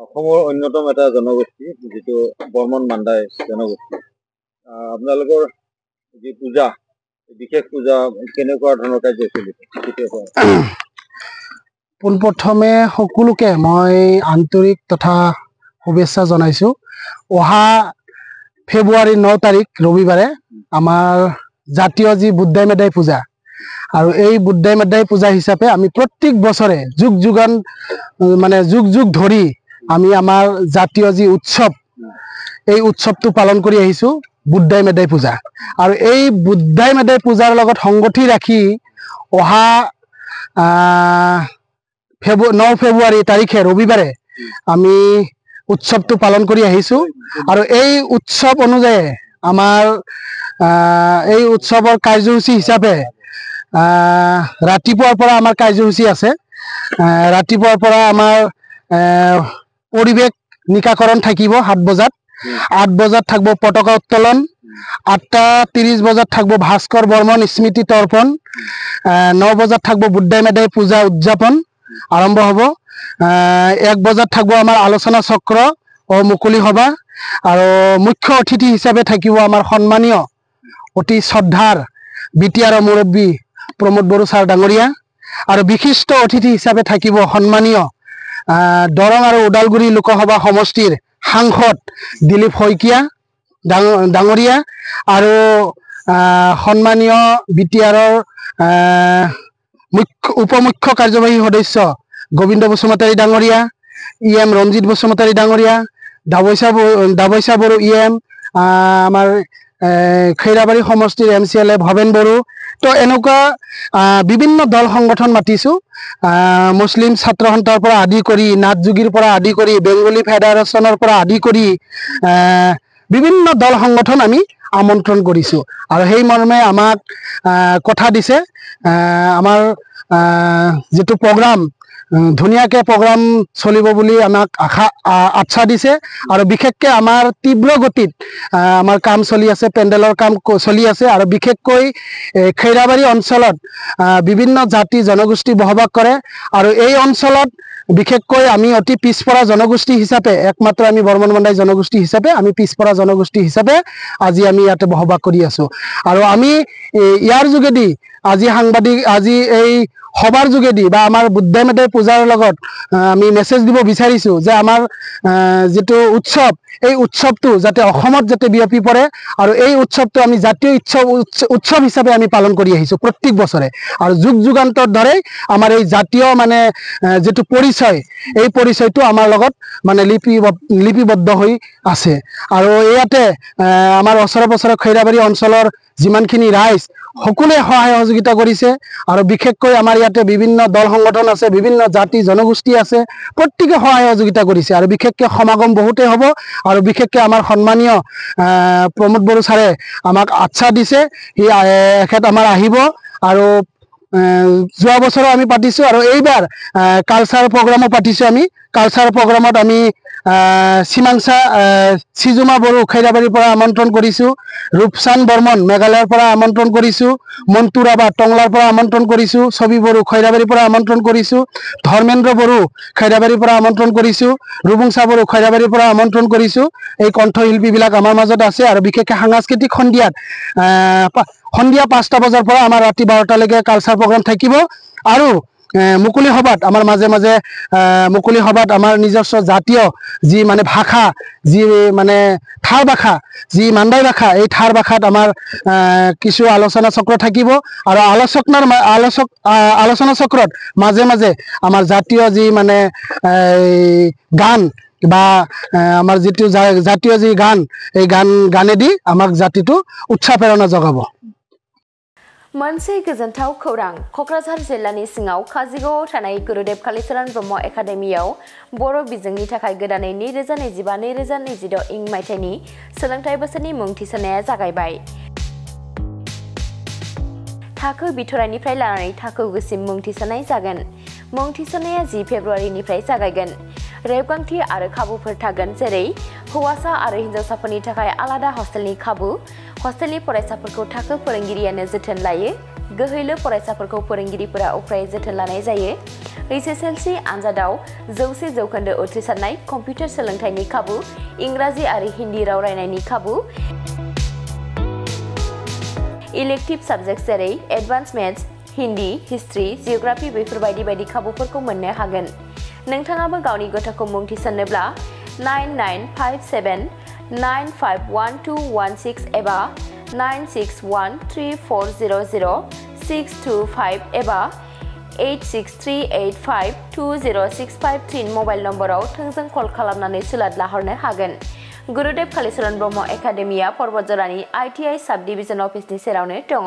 অসমৰ অন্যতম এটা জনগোষ্ঠী যেটো বৰ্মন মাণ্ডাই জনগোষ্ঠী আপোনালোকৰ যি পূজা বিশেষ পূজা কেনেকুৱা ধৰণৰ কাৰ্যসূচী পোনপ্ৰথমে সকলোকে মই আন্তৰিক তথা শুভেচ্ছা জনাইছোঁ অহা ফেব্ৰুৱাৰী 9 তাৰিখ ৰবিবাৰে আমাৰ জাতীয় যি বুদ্ধাই মেদাই পূজা আৰু এই বুদ্ধাই মেদাই পূজা হিচাপে আমি প্ৰত্যেক বছৰে যুগ যুগ ধৰি আমি আমাৰ জাতীয় যি উৎসৱ এই উৎসৱটো পালন কৰি আহিছোঁ বুদ্ধাই মেদাই পূজা আৰু এই বুদ্ধাই মেদাই পূজাৰ লগত সংগতি ৰাখি অহা 9 ফেব্ৰুৱাৰী তাৰিখে ৰবিবাৰে আমি উৎসৱটো পালন কৰি আহিছোঁ আৰু এই উৎসৱ অনুযায়ী আমাৰ এই উৎসৱৰ কাৰ্যসূচী হিচাপে ৰাতিপুৱাৰ পৰা আমাৰ কাৰ্যসূচী আছে ৰাতিপুৱাৰ পৰা আমাৰ পৰিৱেশ নিকাকৰণ থাকিব 7 বজাত 8 বজাত থাকিব পতাকা উত্তোলন 8:30 বজাত থাকিব ভাস্কৰ বৰ্মন স্মৃতি তৰ্পণ 9 বজাত থাকিব বুদ্ধাই মেদাই পূজা উদযাপন আৰম্ভ হ'ব 1 বজাত থাকিব আমাৰ আলোচনা চক্ৰ ও মুকলি সভা আৰু মুখ্য অতিথি হিচাপে থাকিব আমাৰ সন্মানীয় অতি শ্ৰদ্ধাৰ বিটিআৰ মুৰব্বী প্ৰমোদ বড়ো ছাৰ ডাঙৰীয়া আৰু বিশিষ্ট অতিথি হিচাপে থাকিব সন্মানীয় দৰং আৰু ওদালগুৰি লোকসভা সমষ্টিৰ সাংসদ দিলীপ শইকীয়া ডাঙৰীয়া আৰু সন্মানীয় বিটিআৰৰ উপমুখ্য কাৰ্যবাহী সদস্য গোবিন্দ বসুমতাৰী ডাঙৰীয়া EM ৰঞ্জিত বসুমতাৰী ডাঙৰীয়া দাবৈচা বড়ো EM আমাৰ খৈৰাবাৰী সমষ্টিৰ MCLA ভৱেন বড়ো তো এনেকুৱা বিভিন্ন দল সংগঠন মাতিছোঁ মুছলিম ছাত্ৰ সন্থাৰ পৰা আদি কৰি নাথ যোগীৰ পৰা আদি কৰি বেংগলী ফেডাৰেশ্যনৰ পৰা আদি কৰি বিভিন্ন দল সংগঠন আমি আমন্ত্ৰণ কৰিছোঁ আৰু সেই মৰ্মে আমাক কথা দিছে আমাৰ যেটো প্ৰগ্ৰাম ধুনীয়াকৈ প্ৰগ্ৰাম চলিব বুলি আমাক আশ্বাস দিছে আৰু বিশেষকৈ আমাৰ তীব্ৰ গতিত আমাৰ কাম চলি আছে পেণ্ডেলৰ কাম চলি আছে আৰু বিশেষকৈ খৈৰাবাৰী অঞ্চলত বিভিন্ন জাতি জনগোষ্ঠী বসবাস কৰে আৰু এই অঞ্চলত বিশেষকৈ আমি অতি পিছপৰা জনগোষ্ঠী হিচাপে একমাত্ৰ আমি বৰ্মন মাণ্ডাই জনগোষ্ঠী হিচাপে আমি পিছপৰা জনগোষ্ঠী হিচাপে আজি আমি ইয়াতে বসবাস কৰি আছোঁ আৰু আমি ইয়াৰ যোগেদি আজি এই সভাৰ যোগেদি বা আমাৰ বুদ্ধাই মেদাই পূজাৰ লগত আমি মেছেজ দিব বিচাৰিছোঁ যে আমাৰ যেটো উৎসৱ এই উৎসৱটো যাতে অসমত যাতে বিয়পি পৰে আৰু এই উৎসৱটো আমি জাতীয় উৎসৱ হিচাপে আমি পালন কৰি আহিছোঁ প্ৰত্যেক বছৰে আৰু যুগান্তৰ ধৰে আমাৰ এই জাতীয় যেটো পৰিচয় এই পৰিচয়টো আমাৰ লগত লিপিবদ্ধ হৈ আছে আৰু ইয়াতে আমাৰ ওচৰে পাছৰে খৈৰাবাৰী অঞ্চলৰ যিমানখিনি ৰাইজ সকলোৱে সহায় সহযোগিতা কৰিছে আৰু বিশেষকৈ আমাৰ ইয়াতে বিভিন্ন দল সংগঠন আছে বিভিন্ন জাতি জনগোষ্ঠী আছে প্ৰত্যেকে সহায় সহযোগিতা কৰিছে আৰু বিশেষকৈ সমাগম বহুতে হ'ব আৰু বিশেষকৈ আমাৰ সন্মানীয় প্ৰমোদ বড়ো ছাৰে আমাক আশ্বাস দিছে এখেত আমাৰ আহিব আৰু যোৱা বছৰো আমি পাতিছোঁ আৰু এইবাৰ কালচাৰ প্ৰগ্ৰামো পাতিছোঁ আমি কালচাৰ প্ৰগ্ৰামত আমি সীমাংসা সিজুমা বড়ো খৈৰাবাৰীৰ পৰা আমন্ত্ৰণ কৰিছোঁ ৰূপচান বৰ্মন মেঘালয়ৰ পৰা আমন্ত্ৰণ কৰিছোঁ মন্টু ৰাভা টংলাৰ পৰা আমন্ত্ৰণ কৰিছোঁ ছবি বড়ো খৈৰাবাৰীৰ পৰা আমন্ত্ৰণ কৰিছোঁ ধৰ্মেন্দ্ৰ বড়ো খৈৰাবাৰীৰ পৰা আমন্ত্ৰণ কৰিছোঁ ৰুবুংচা বড়ো খৈৰাবাৰীৰ পৰা আমন্ত্ৰণ কৰিছোঁ এই কণ্ঠশিল্পীবিলাক আমাৰ মাজত আছে আৰু বিশেষকৈ সাংস্কৃতিক সন্ধিয়া 5টা বজাৰ পৰা আমাৰ ৰাতি 12টালৈকে কালচাৰ প্ৰগ্ৰাম থাকিব আৰু মুকলি সভাত আমাৰ মাজে মাজে মুকলি সভাত আমাৰ নিজস্ব জাতীয় যি ভাষা যি ঠাৰ ভাষা যি মাণ্ডাই ভাষা এই ঠাৰ ভাষাত আমাৰ কিছু আলোচনা চক্ৰ থাকিব আৰু আলোচনা চক্ৰত মাজে মাজে আমাৰ জাতীয় যি গান বা আমাৰ যিটো জাতীয় যি গান এই গানেদি আমাক জাতিটো উৎসাহ প্ৰেৰণা জগাব मोनसे गोजोनथाव खौरां क'क्राझार जिल्लानि सिङाव काजिगावआव थानाय गुरुदेव कालिचरण ब्रह्म एकाडेमियाव बर' बिजोंनि थाखाय गोदानै 2025-2026 इं मायथाइनि सोलोंथाइ बोसोरनि मुं थिसननाया जागायबाय। थाखो बिथराइनिफ्राय लानानै थाखो गुसिम मुं थिसननाय जागोन। मुं थिसननाया 10 फेब्रुवारिनिफ्राय जागायगोन। रेबगांथि आरो खाबुफोर थागोन जेरै हौवासा आरो हिन्जावसाफोरनि थाखाय आलादा हस्टेलनि खाबु हस्टेलनि फरायसाफोरखौ थाखो फोरोंगिरियानो जोथोन लायो गोहैलो फरायसाफोरखौ फोरोंगिरिफोरा उफ्रायै जोथोन लानाय जायो HSLC आनजादाव 100% उथ्रिसारनाय कम्पिउटार सोलोंथाइनि खाबु इंराजि आरो हिन्दी राव रायनायनि खाबु इलेक्टिव साबजेक्ट जेरै एडभान्स मेथ्स हिन्दी हिस्ट्री जिअग्राफी बेफोरबायदि बायदि खाबुफोरखौ मोननो हागोन नोंथाङाबो गावनि गथ'खौ मुं थिसन्नोब्ला 9957951216 एबा 9613400625 एबा 8638520653 मबाइल नम्बराव थोंजों कल खालामनानै सुलाद लाहरनो हागोन गुरुदेव कालीचरण ब्रह्म एकाडेमिया पर्बतजरानि ITI साब डिभिजन अफिसनि सेरावनो दङ